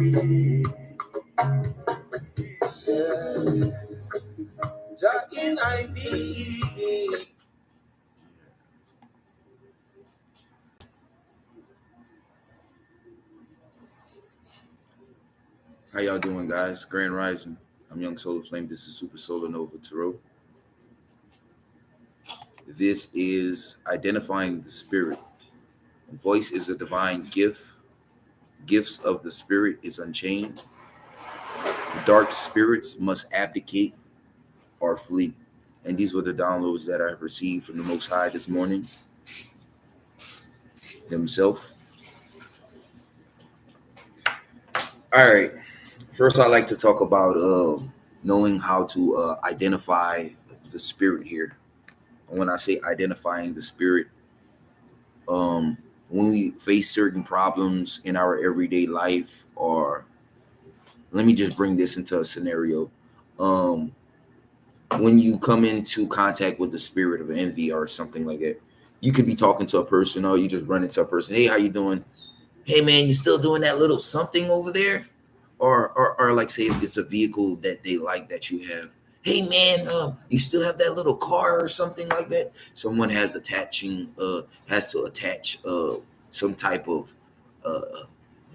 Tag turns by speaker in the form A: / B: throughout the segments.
A: How y'all doing, guys? Grand Rising. I'm Young Solar Flame. This is Super Solar Nova Tarot. This is Identifying the Spirit. Voice is a divine gift. Gifts of the Spirit is unchained. Dark spirits must abdicate or flee. And these were the downloads that I received from the Most High this morning himself. All right. First, I like to talk about knowing how to identify the spirit here. When I say identifying the spirit, when we face certain problems in our everyday life, or let me just bring this into a scenario. When you come into contact with the spirit of envy or something like that, you could be talking to a person, or you just run into a person. Hey, how you doing? Hey, man, you still doing that little something over there? Or like, say if it's a vehicle that they like that you have. Hey, man, you still have that little car or something like that? Someone has to attach some type of uh,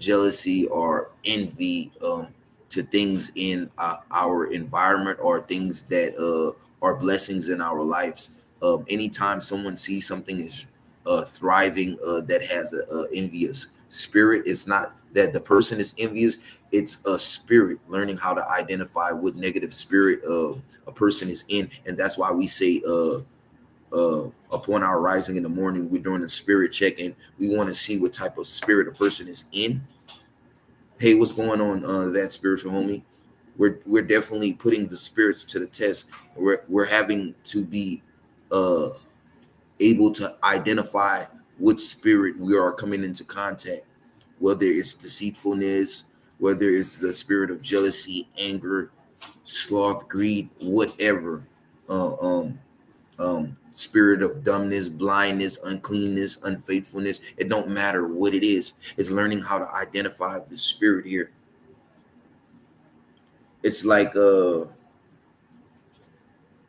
A: jealousy or envy to things in our environment, or things that are blessings in our lives. Anytime someone sees something is thriving, that has a envious spirit, it's not that the person is envious, it's a spirit learning how to identify what negative spirit a person is in. And that's why we say upon our rising in the morning, we're doing a spirit check-in. We want to see what type of spirit a person is in. Hey, what's going on, that spiritual homie? We're definitely putting the spirits to the test. We're having to be able to identify what spirit we are coming into contact, whether it's deceitfulness, whether it's the spirit of jealousy, anger, sloth, greed, whatever. Uh, um, Spirit of dumbness, blindness, uncleanness, unfaithfulness. It don't matter what it is. It's learning how to identify the spirit here. It's like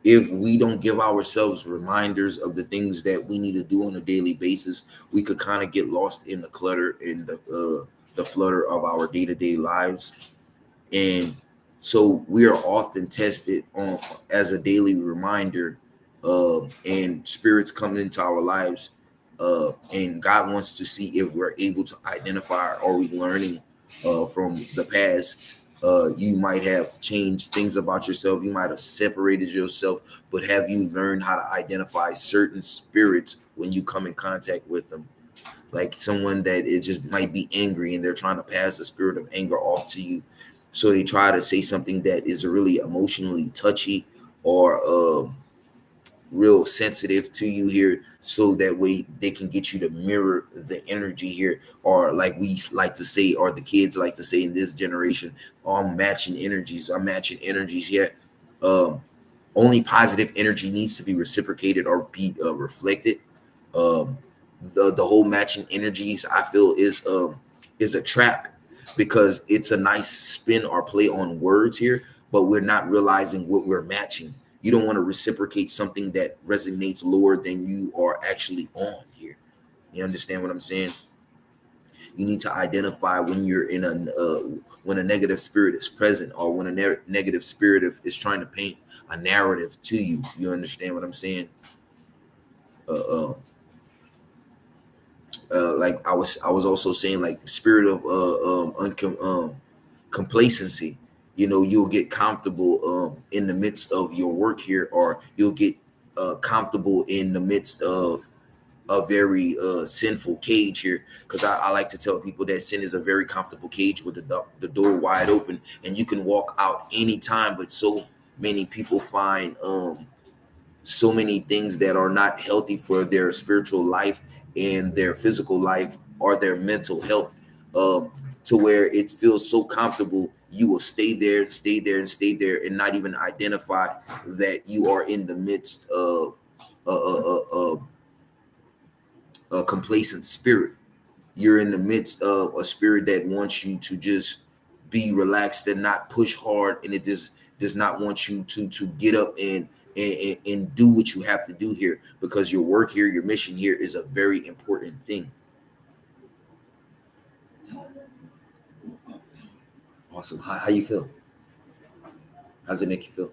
A: if we don't give ourselves reminders of the things that we need to do on a daily basis, we could kind of get lost in the clutter and the flutter of our day-to-day lives. And so we are often tested on as a daily reminder, and spirits come into our lives, and God wants to see if we're able to identify, are we learning from the past. You might have changed things about yourself, you might have separated yourself, but have you learned how to identify certain spirits when you come in contact with them? Like someone that it just might be angry and they're trying to pass the spirit of anger off to you, so they try to say something that is really emotionally touchy, or real sensitive to you here, so that way they can get you to mirror the energy here, or like we like to say, or the kids like to say in this generation, oh, I'm matching energies. Yeah. um Only positive energy needs to be reciprocated or be reflected. um the whole matching energies, I feel, is a trap, because it's a nice spin or play on words here, but we're not realizing what we're matching. You don't want to reciprocate something that resonates lower than you are actually on here. You understand what I'm saying? You need to identify when you're in when a negative spirit is present, or when a negative spirit is trying to paint a narrative to you. You understand what I'm saying? uh, uh like I was also saying, like spirit of complacency. You'll get comfortable in the midst of your work here, or you'll get comfortable in the midst of a very sinful cage here, because I like to tell people that sin is a very comfortable cage with the door wide open, and you can walk out anytime. But so many people find so many things that are not healthy for their spiritual life and their physical life or their mental health, um, to where it feels so comfortable. You will stay there, stay there, and stay there, and not even identify that you are in the midst of a complacent spirit. You're in the midst of a spirit that wants you to just be relaxed and not push hard, and it just does not want you to get up and do what you have to do here, because your work here, your mission here is a very important thing. Awesome. How you feel? How's it make you feel?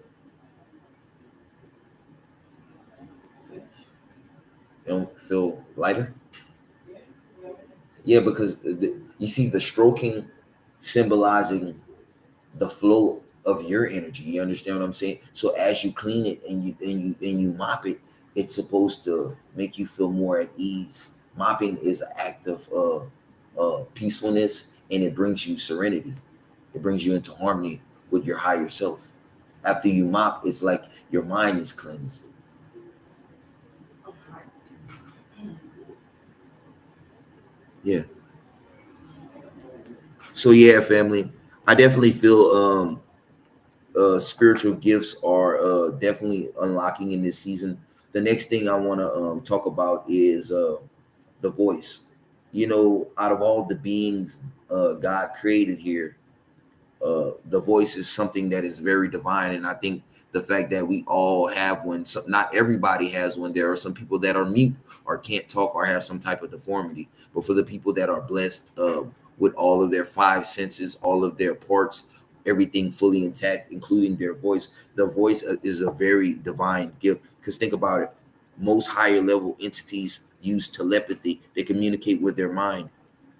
A: You don't feel lighter? Yeah, because you see the stroking symbolizing the flow of your energy. You understand what I'm saying? So as you clean it and you mop it, it's supposed to make you feel more at ease. Mopping is an act of peacefulness, and it brings you serenity. It brings you into harmony with your higher self. After you mop, it's like your mind is cleansed. Yeah. So yeah, family. I definitely feel spiritual gifts are definitely unlocking in this season. The next thing I want to talk about is the voice. You know, out of all the beings God created here, the voice is something that is very divine. And I think the fact that we all have one, so not everybody has one. There are some people that are mute or can't talk or have some type of deformity. But for the people that are blessed with all of their five senses, all of their parts, everything fully intact, including their voice, the voice is a very divine gift. Because think about it, most higher level entities use telepathy. They communicate with their mind.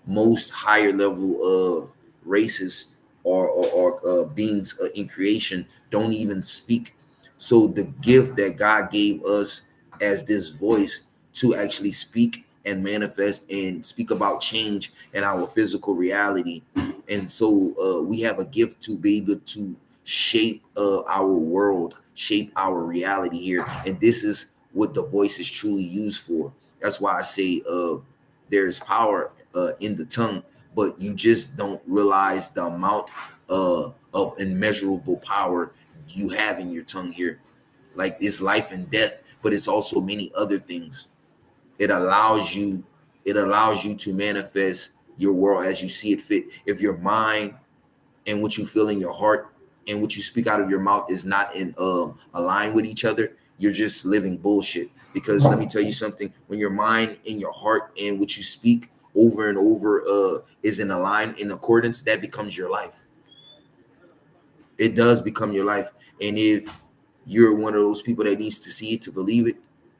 A: Most higher level races or beings in creation don't even speak. So the gift that God gave us as this voice to actually speak and manifest and speak about change in our physical reality. And so we have a gift to be able to shape our world, shape our reality here. And this is what the voice is truly used for. That's why I say there's power in the tongue, but you just don't realize the amount of immeasurable power you have in your tongue here. Like it's life and death, but it's also many other things. It allows you, it allows you to manifest your world as you see it fit. If your mind and what you feel in your heart and what you speak out of your mouth is not in align with each other, you're just living bullshit. Because let me tell you something, when your mind and your heart and what you speak over and over is in align, in accordance, that becomes your life. It does become your life. And if you're one of those people that needs to see it to believe it,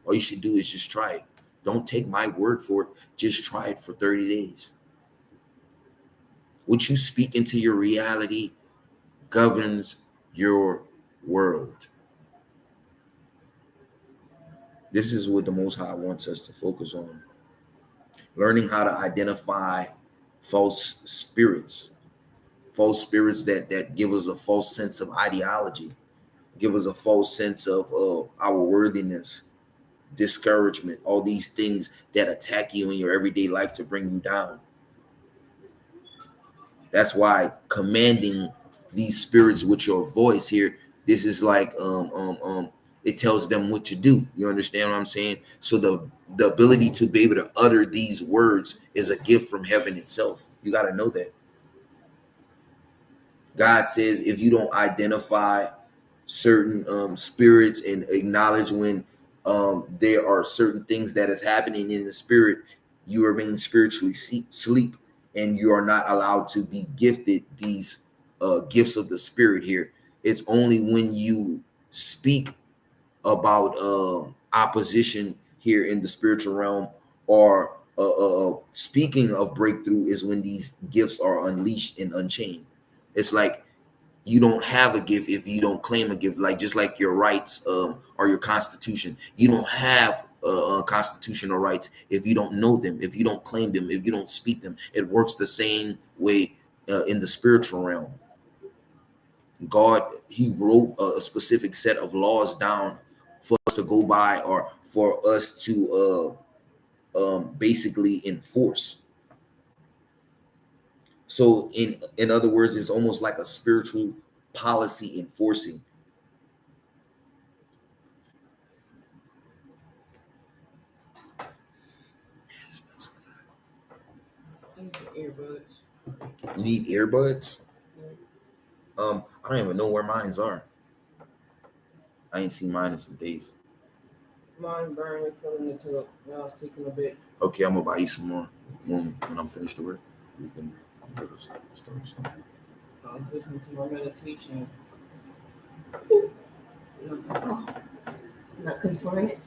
A: all you should do is just try it. Don't take my word for it, just try it for 30 days. What you speak into your reality governs your world. This is what the Most High wants us to focus on. Learning how to identify false spirits that give us a false sense of ideology, give us a false sense of our worthiness, discouragement, all these things that attack you in your everyday life to bring you down. That's why commanding these spirits with your voice here, this is like it tells them what to do. You understand what I'm saying? So the ability to be able to utter these words is a gift from heaven itself. You got to know that. God says if you don't identify certain spirits and acknowledge when there are certain things that is happening in the spirit, you remain spiritually sleep, and you are not allowed to be gifted these gifts of the spirit here. It's only when you speak about opposition here in the spiritual realm, or speaking of breakthrough, is when these gifts are unleashed and unchained. It's like you don't have a gift if you don't claim a gift. Like just like your rights or your constitution, you don't have constitutional rights if you don't know them, if you don't claim them, if you don't speak them. It works the same way in the spiritual realm. God, he wrote a specific set of laws down for us to go by, or for us to basically enforce. So in other words, it's almost like a spiritual policy enforcing. You need earbuds. I don't even know where mines are. I ain't seen mine in some days.
B: Mine burned and fell in the tub. Now it's taking a bit.
A: Okay, I'm gonna buy you some more when I'm finished the work. We can go to start something.
B: I was listening to my meditation. And I was like, oh, and I couldn't find it.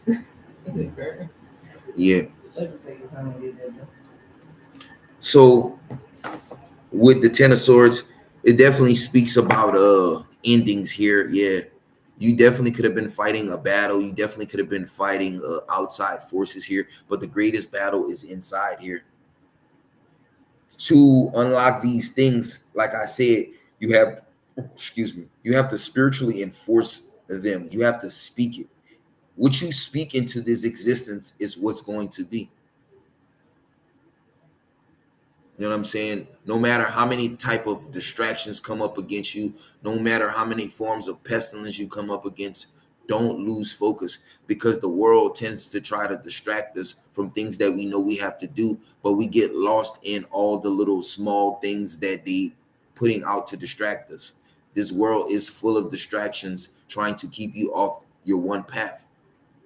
B: And it burned.
A: Yeah.
B: That's the second time I did that, though.
A: So with the Ten of Swords, it definitely speaks about endings here. Yeah. You definitely could have been fighting a battle. You definitely could have been fighting outside forces here, but the greatest battle is inside here. To unlock these things, like I said, you have, excuse me, you have to spiritually enforce them. You have to speak it. What you speak into this existence is what's going to be. You know what I'm saying? No matter how many type of distractions come up against you, no matter how many forms of pestilence you come up against, don't lose focus, because the world tends to try to distract us from things that we know we have to do, but we get lost in all the little small things that they putting out to distract us. This world is full of distractions trying to keep you off your one path,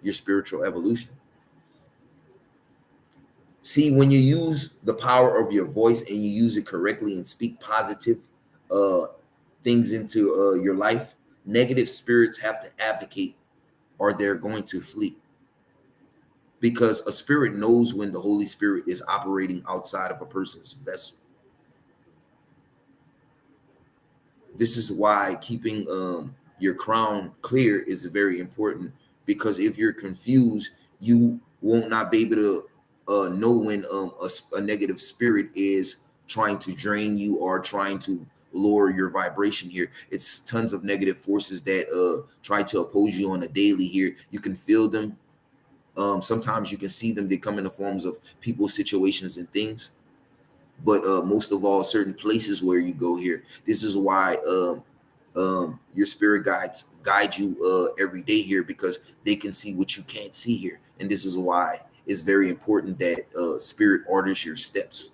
A: your spiritual evolution. See, when you use the power of your voice and you use it correctly and speak positive uh, things into your life, negative spirits have to abdicate or they're going to flee. Because a spirit knows when the Holy Spirit is operating outside of a person's vessel. This is why keeping your crown clear is very important, because if you're confused, you won't not be able to know when a negative spirit is trying to drain you or trying to lower your vibration here. It's tons of negative forces that try to oppose you on a daily here. You can feel them. Sometimes you can see them. They come in the forms of people, situations, and things. But most of all, certain places where you go here. This is why your spirit guides guide you every day here, because they can see what you can't see here. And this is why it's very important that spirit orders your steps.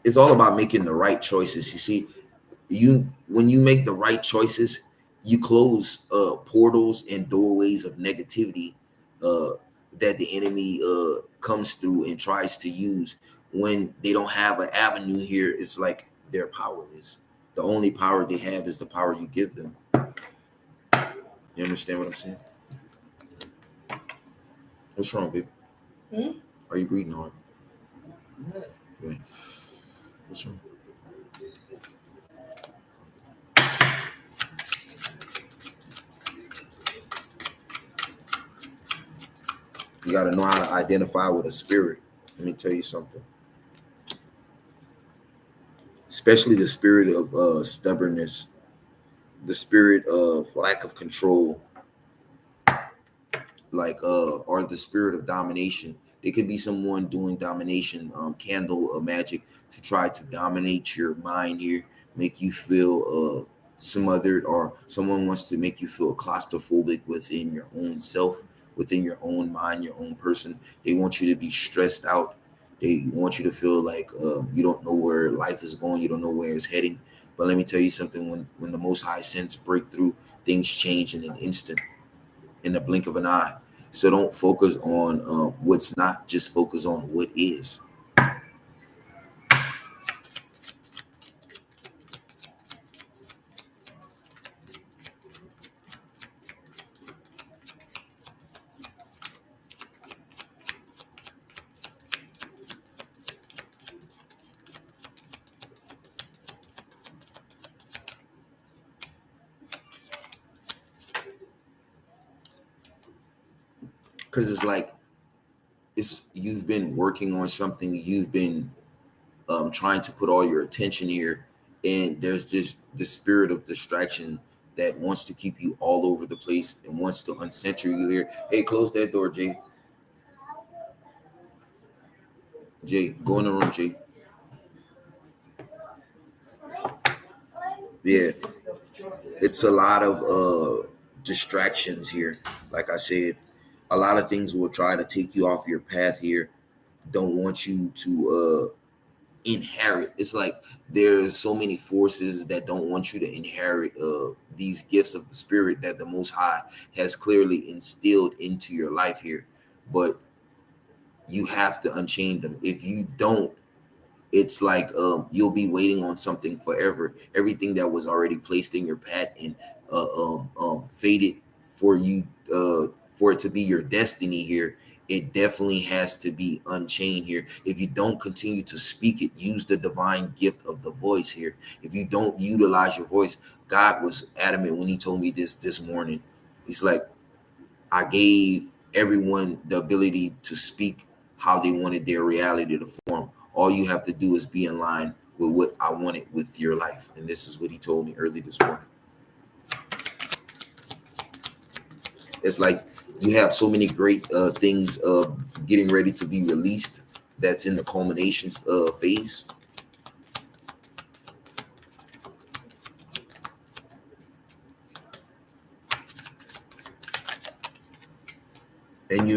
A: It's all about making the right choices. You see, you when you make the right choices, you close portals and doorways of negativity uh that the enemy comes through and tries to use. When they don't have an avenue here, it's like they're powerless. The only power they have is the power you give them. You understand what I'm saying? What's wrong, baby? Are you breathing hard? Wait. What's wrong? You got to know how to identify with a spirit. Let me tell you something. Especially the spirit of stubbornness, the spirit of lack of control, like or the spirit of domination. It could be someone doing domination, candle magic, to try to dominate your mind here, make you feel smothered, or someone wants to make you feel claustrophobic within your own self, within your own mind, your own person. They want you to be stressed out. They want you to feel like you don't know where life is going, you don't know where it's heading. But let me tell you something: when the Most High sense break through, things change in an instant, in the blink of an eye. So don't focus on what's not, just focus on what is. Because it's like, it's you've been working on something, you've been trying to put all your attention here, and there's just the spirit of distraction that wants to keep you all over the place and wants to uncenter you here. Hey, close that door, Jay. Jay, go in the room, Jay. Yeah. it's a lot of distractions here. Like I said, a lot of things will try to take you off your path here. Don't want you to inherit. It's like there's so many forces that don't want you to inherit these gifts of the spirit that the Most High has clearly instilled into your life here. But you have to unchain them. If you don't, it's like you'll be waiting on something forever. Everything that was already placed in your path and fated for you, for it to be your destiny here, it definitely has to be unchained here. If you don't continue to speak it, use the divine gift of the voice here. If you don't utilize your voice, God was adamant when he told me this morning. He's like, I gave everyone the ability to speak how they wanted their reality to form. All you have to do is be in line with what I wanted with your life. And this is what he told me early this morning. It's like you have so many great things getting ready to be released that's in the culmination phase. And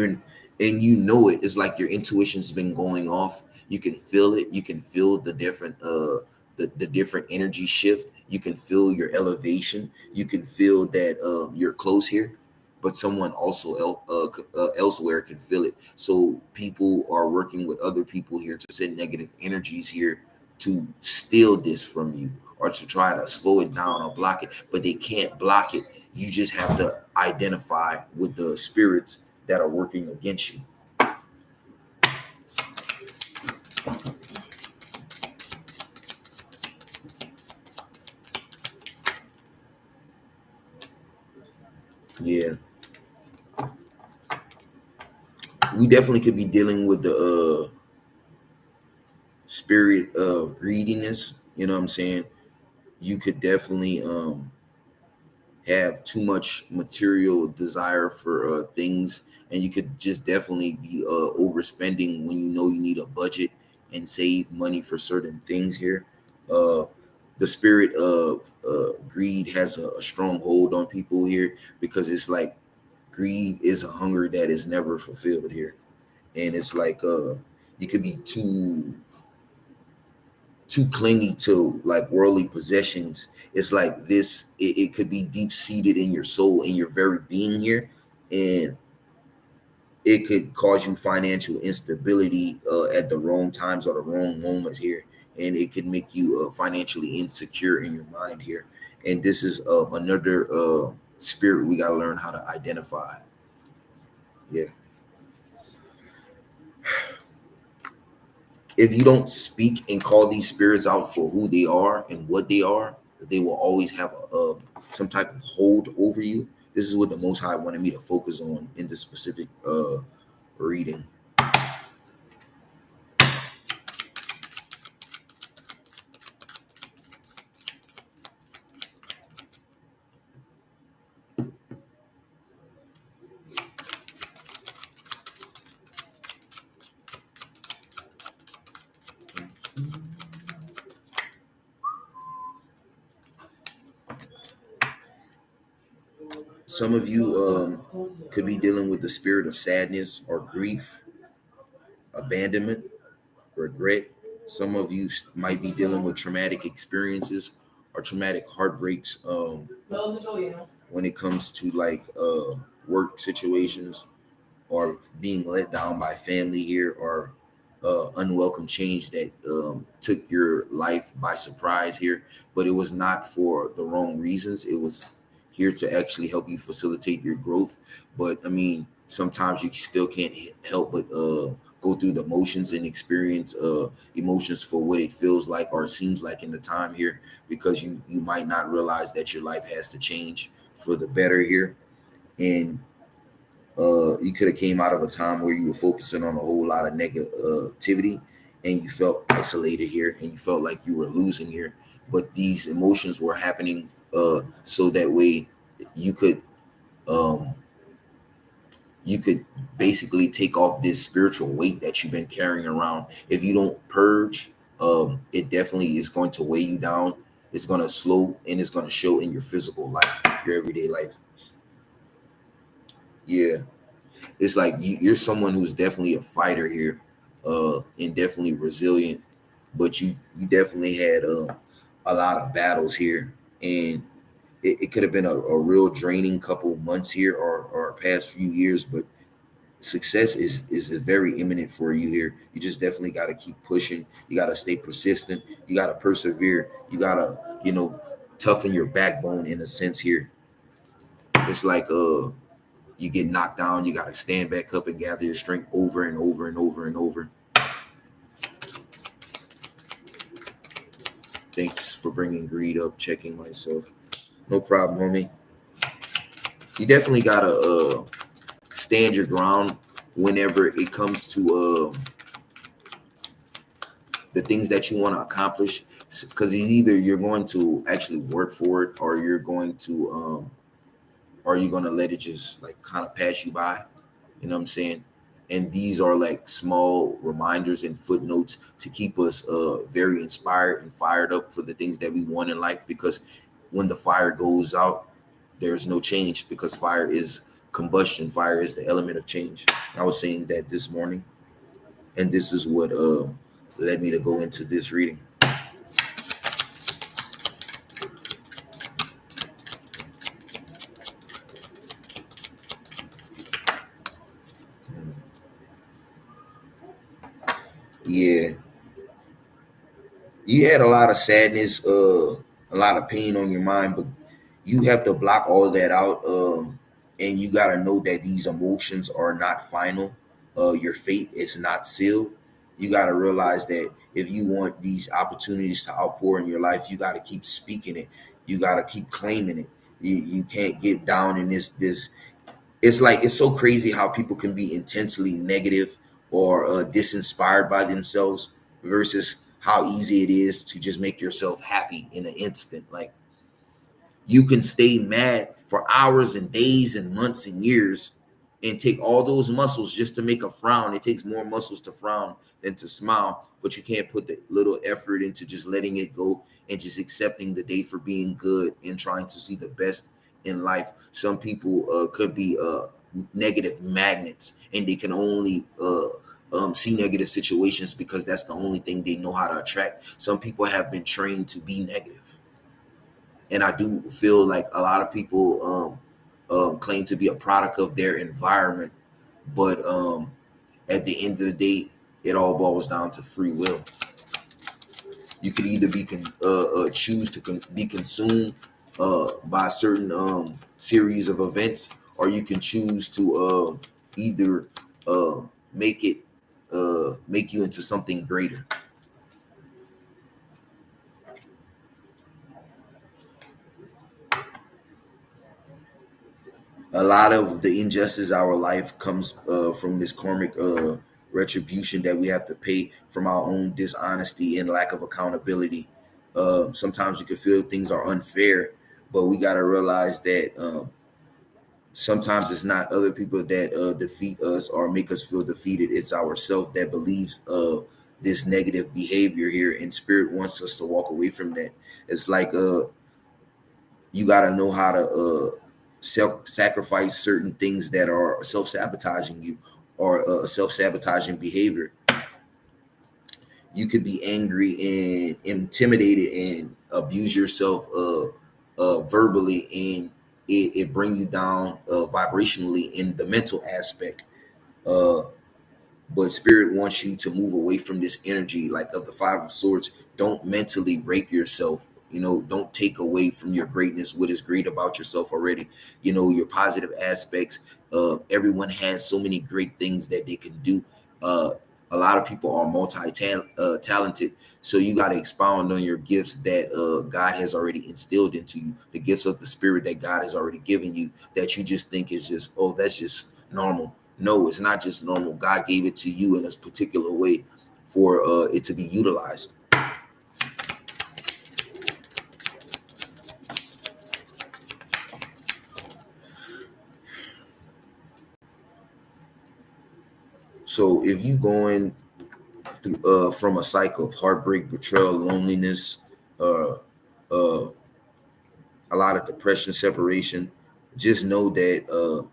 A: you know it. It's like your intuition's been going off. You can feel it. You can feel the different the different energy shift. You can feel your elevation. You can feel that you're close here, but someone also elsewhere can feel it. So people are working with other people here to send negative energies here to steal this from you or to try to slow it down or block it, but they can't block it. You just have to identify with the spirits that are working against you. Yeah, we definitely could be dealing with the spirit of greediness. You know what I'm saying? You could definitely have too much material desire for things, and you could just definitely be overspending when you know you need a budget and save money for certain things here. uh the spirit of greed has a strong hold on people here, because it's like greed is a hunger that is never fulfilled here. And it's like you could be too clingy to like worldly possessions. It's like this, it could be deep seated in your soul, in your very being here. And it could cause you financial instability at the wrong times or the wrong moments here. And it could make you financially insecure in your mind here. And this is another spirit we got to learn how to identify. Yeah. If you don't speak and call these spirits out for who they are and what they will always have some type of hold over you. This is what the Most High wanted me to focus on in this specific reading. Some of you could be dealing with the spirit of sadness or grief, abandonment, regret. Some of you might be dealing with traumatic experiences or traumatic heartbreaks when it comes to like work situations, or being let down by family here, or unwelcome change that took your life by surprise here. But it was not for the wrong reasons. It was here to actually help you facilitate your growth. But I mean, sometimes you still can't help but go through the motions and experience emotions for what it feels like or seems like in the time here, because you might not realize that your life has to change for the better here. And you could have came out of a time where you were focusing on a whole lot of negativity, and you felt isolated here, and you felt like you were losing here. But these emotions were happening so that way you could um, you could basically take off this spiritual weight that you've been carrying around. If you don't purge, it definitely is going to weigh you down. It's going to slow and it's going to show in your physical life, your everyday life. Yeah, it's like you're someone who's definitely a fighter here, and definitely resilient, but you definitely had a lot of battles here, and it could have been a real draining couple months here or past few years, but success is very imminent for you here. You just definitely got to keep pushing. You got to stay persistent. You got to persevere. You got to, toughen your backbone in a sense here. It's like you get knocked down, you got to stand back up and gather your strength over and over and over and over. Thanks for bringing greed up, checking myself. No problem, homie. You definitely got to stand your ground whenever it comes to the things that you want to accomplish, because either you're going to actually work for it or you're going to let it just like kind of pass you by. You know what I'm saying? And these are like small reminders and footnotes to keep us very inspired and fired up for the things that we want in life, because when the fire goes out, there's no change, because fire is combustion. Fire is the element of change. I was saying that this morning, and this is what led me to go into this reading. Yeah, you had a lot of sadness, a lot of pain on your mind, but you have to block all that out. And you got to know that these emotions are not final. Your fate is not sealed. You got to realize that if you want these opportunities to outpour in your life, you got to keep speaking it. You got to keep claiming it. You can't get down in this. It's like, it's so crazy how people can be intensely negative or disinspired by themselves versus how easy it is to just make yourself happy in an instant. Like, you can stay mad for hours and days and months and years and take all those muscles just to make a frown. It takes more muscles to frown than to smile, but you can't put the little effort into just letting it go and just accepting the day for being good and trying to see the best in life. Some people could be negative magnets, and they can only see negative situations because that's the only thing they know how to attract. Some people have been trained to be negative, and I do feel like a lot of people claim to be a product of their environment, but at the end of the day, it all boils down to free will. You could either choose to be consumed by a certain series of events, or you can choose to either uh, make it make you into something greater. A lot of the injustice of our life comes from this karmic retribution that we have to pay from our own dishonesty and lack of accountability. Sometimes you can feel things are unfair, but we got to realize that sometimes it's not other people that defeat us or make us feel defeated. It's ourself that believes this negative behavior here, and spirit wants us to walk away from that. It's like you got to know how to self-sacrifice certain things that are self-sabotaging you, or self-sabotaging behavior. You could be angry and intimidated and abuse yourself verbally, and it bring you down vibrationally in the mental aspect. uh, but spirit wants you to move away from this energy, like of the Five of Swords. Don't mentally rape yourself. Don't take away from your greatness, what is great about yourself already. Your positive aspects. Everyone has so many great things that they can do. uh, a lot of people are talented, so you got to expound on your gifts that God has already instilled into you, the gifts of the spirit that God has already given you, that you just think is just, oh, that's just normal. No, it's not just normal. God gave it to you in a particular way for it to be utilized. So if you going through from a cycle of heartbreak, betrayal, loneliness, uh, uh, a lot of depression, separation. Just know that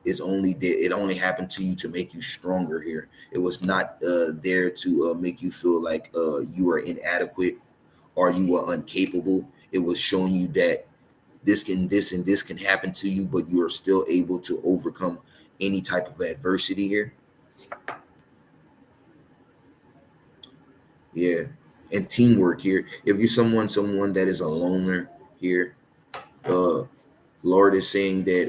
A: it only happened to you to make you stronger here. It was not there to make you feel like you were inadequate or you were incapable. It was showing you that this can happen to you, but you are still able to overcome any type of adversity here. Yeah. And teamwork here. If you're someone that is a loner here, uh Lord is saying that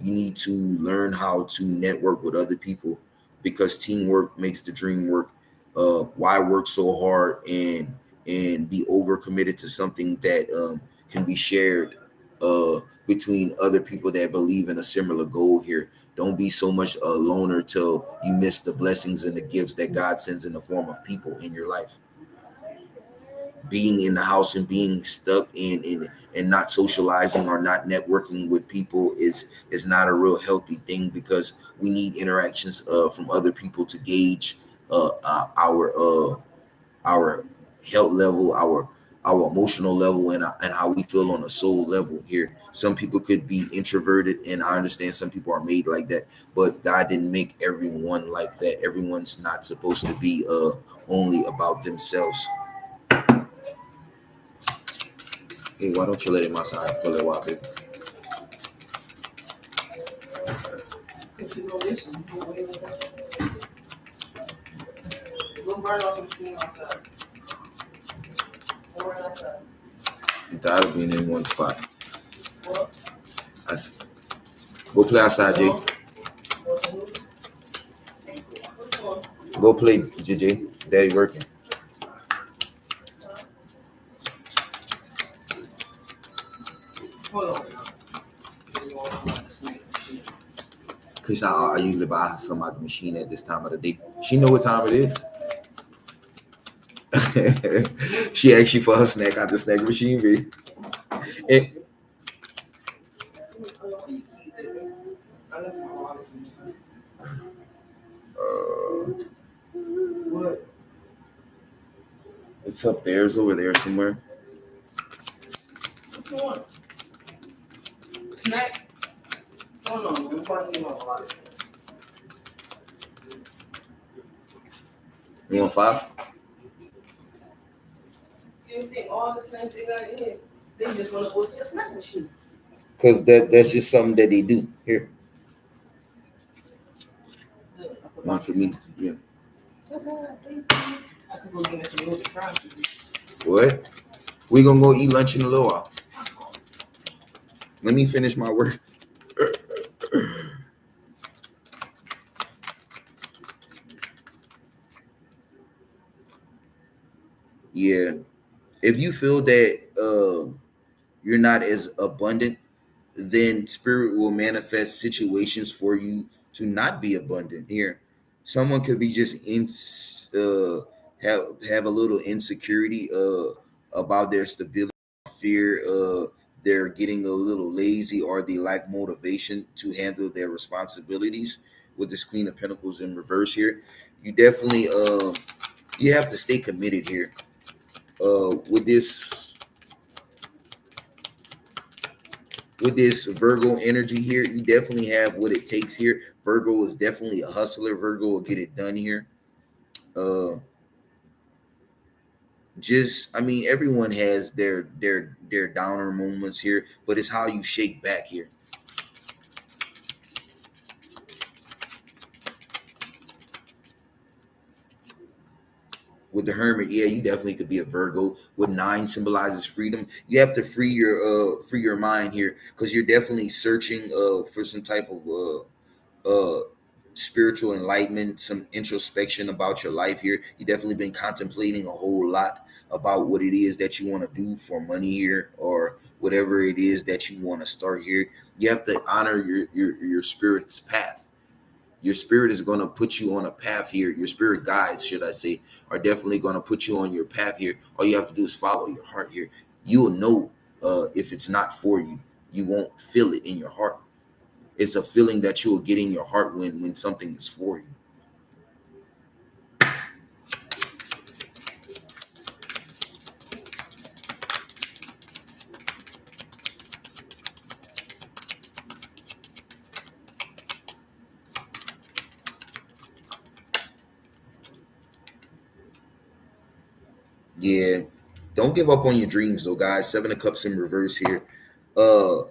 A: you need to learn how to network with other people because teamwork makes the dream work. Why work so hard and be overcommitted to something that can be shared between other people that believe in a similar goal here. Don't be so much a loner till you miss the blessings and the gifts that God sends in the form of people in your life. Being in the house and being stuck in and not socializing or not networking with people is not a real healthy thing because we need interactions from other people to gauge our health level, our emotional level, and how we feel on a soul level here. Some people could be introverted, and I understand some people are made like that, but God didn't make everyone like that. Everyone's not supposed to be only about themselves. Hey, why don't you let him outside for a little while, baby?
B: If you go listen, go away with that. Go burn off some steam outside. Go run outside.
A: I'm tired of being in one spot.
B: What?
A: Go play outside, Jay. Go play, JJ. Daddy working.
B: Hold on.
A: Chris, I usually buy some at the machine at this time of the day. She know what time it is. She asked you for her snack out the snack machine, baby. And,
B: What?
A: it's up there. It's over there somewhere.
B: What you want? Snack? Hold on, I'm finding my wallet.
A: You want 5?
B: You think all the snacks they got in here, they just want to go to the snack machine?
A: Because that's just something that they do. Here,
B: Good.
A: one for me. Yeah.
B: I could go get me some little fries.
A: What? We gonna go eat lunch in a little while. Let me finish my work. Yeah. If you feel that you're not as abundant, then spirit will manifest situations for you to not be abundant. Here, someone could be just have a little insecurity about their stability, fear they're getting a little lazy, or they lack motivation to handle their responsibilities. With this Queen of Pentacles in reverse here, you definitely you have to stay committed here. With this Virgo energy here, you definitely have what it takes here. Virgo is definitely a hustler. Virgo will get it done here. Uh, I mean, everyone has their downer moments here, but it's how you shake back here. With the Hermit, yeah, you definitely could be a Virgo. With 9 symbolizes freedom. You have to free your mind here because you're definitely searching for some type of spiritual enlightenment, some introspection about your life here. You definitely been contemplating a whole lot about what it is that you want to do for money here, or whatever it is that you want to start here. You have to honor your spirit's path. Your spirit is going to put you on a path here. Your spirit guides, should I say, are definitely going to put you on your path here. All you have to do is follow your heart here. You will know if it's not for you. You won't feel it in your heart. It's a feeling that you will get in your heart when something is for you. Yeah. Don't give up on your dreams though, guys. Seven of Cups in reverse here. Uh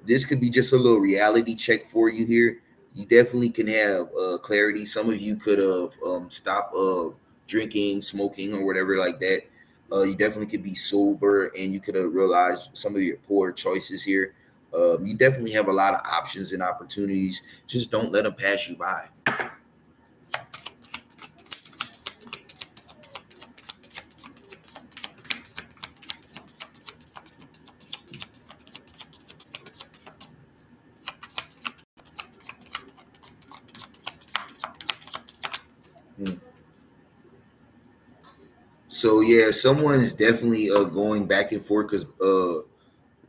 A: this could be just a little reality check for you here. You definitely can have clarity. Some of you could have stopped drinking, smoking, or whatever like that. You definitely could be sober, and you could have realized some of your poor choices here. You definitely have a lot of options and opportunities. Just don't let them pass you by. Hmm. So yeah, someone's definitely going back and forth because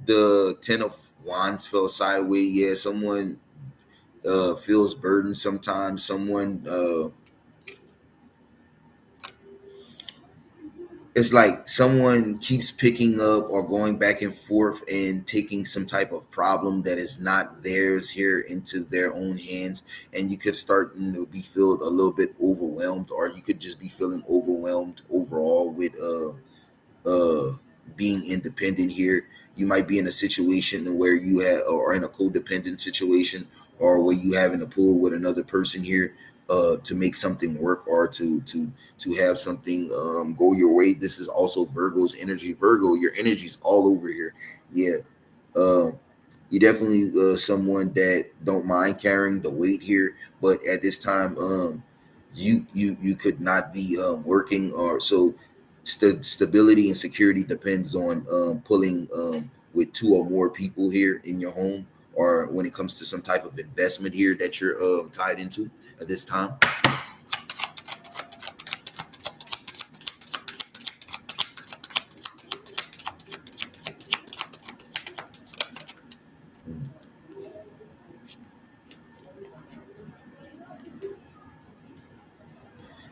A: the Ten of Wands fell sideways. Yeah, someone feels burdened sometimes. Someone it's like someone keeps picking up or going back and forth and taking some type of problem that is not theirs here into their own hands, and you could start, be filled a little bit overwhelmed, or you could just be feeling overwhelmed overall with uh being independent here. You might be in a situation where you have, or in a codependent situation, or where you having to pull with another person here to make something work, or to have something go your way. This is also Virgo's energy. Virgo, your energy's all over here. Yeah. um you definitely someone that don't mind carrying the weight here, but at this time, you could not be working, or so stability and security depends on pulling with two or more people here in your home, or when it comes to some type of investment here that you're tied into at this time.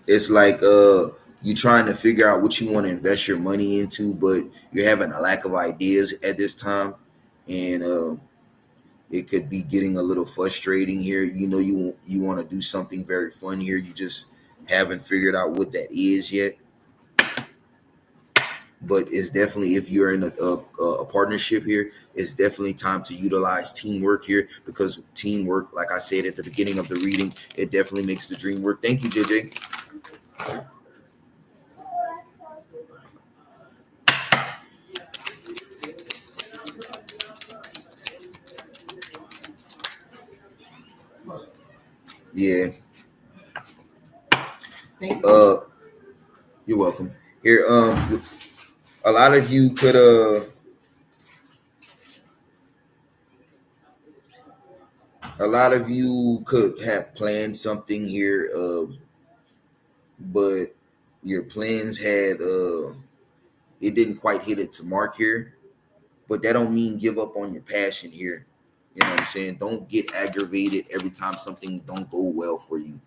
A: It's like you trying to figure out what you want to invest your money into, but you're having a lack of ideas at this time, and it could be getting a little frustrating here. You want to do something very fun here. You just haven't figured out what that is yet. But it's definitely, if you're in a partnership here, it's definitely time to utilize teamwork here, because teamwork, like I said at the beginning of the reading, it definitely makes the dream work. Thank you, JJ. Yeah.
B: Thank you.
A: You're welcome. Here, a lot of you could have planned something here, but your plans had it didn't quite hit its mark here. But that don't mean give up on your passion here. You know what I'm saying? Don't get aggravated every time something don't go well for you.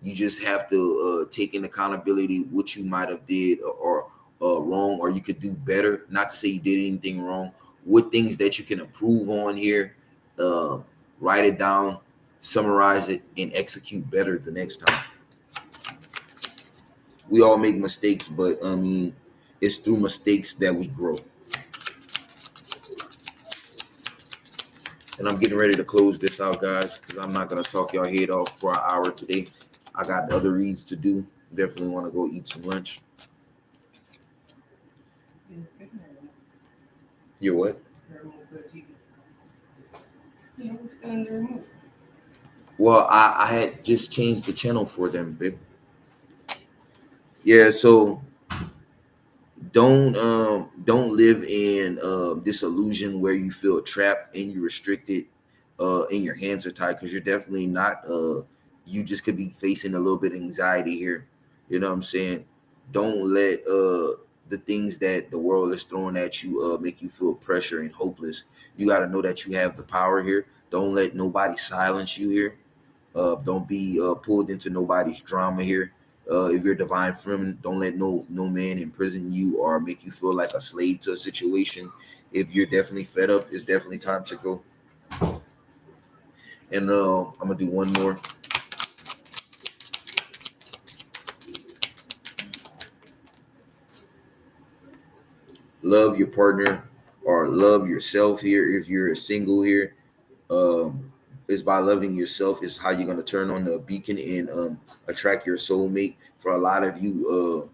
A: You just have to take in accountability what you might have did, or wrong, or you could do better. Not to say you did anything wrong. What things that you can improve on here, uh, write it down, summarize it, and execute better the next time. We all make mistakes, but I mean, it's through mistakes that we grow. And I'm getting ready to close this out, guys, because I'm not gonna talk y'all head off for an hour today. I got other reads to do. Definitely want to go eat some lunch. You're what? Well, I had just changed the channel for them, babe. Yeah, so don't live in this illusion where you feel trapped and you're restricted, and your hands are tied, because you're definitely not. You just could be facing a little bit of anxiety here. You know what I'm saying? Don't let the things that the world is throwing at you make you feel pressure and hopeless. You got to know that you have the power here. Don't let nobody silence you here. Don't be pulled into nobody's drama here. If you're divine feminine, don't let no man imprison you or make you feel like a slave to a situation. If you're definitely fed up, it's definitely time to go. And I'm gonna do one more. love your partner or love yourself here. If you're single here, is by loving yourself is how you're gonna turn on the beacon and attract your soulmate. For a lot of you,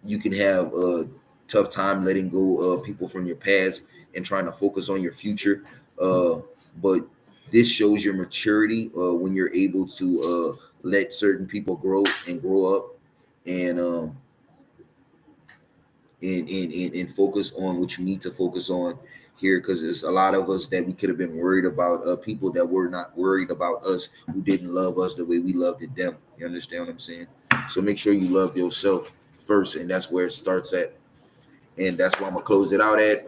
A: you can have a tough time letting go of people from your past and trying to focus on your future. But this shows your maturity when you're able to let certain people grow and grow up and and focus on what you need to focus on here, because there's a lot of us that we could have been worried about people that were not worried about us, who didn't love us the way we loved them. You understand what I'm saying? So make sure you love yourself first, and that's where it starts at. And that's where I'm gonna close it out at.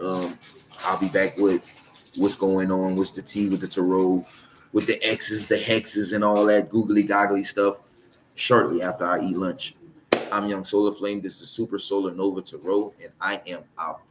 A: I'll be back with what's going on, what's the tea with the tarot, with the X's, the hexes, and all that googly goggly stuff shortly after I eat lunch. I'm Young Solar Flame. This is Super Solar Nova Tarot, and I am out.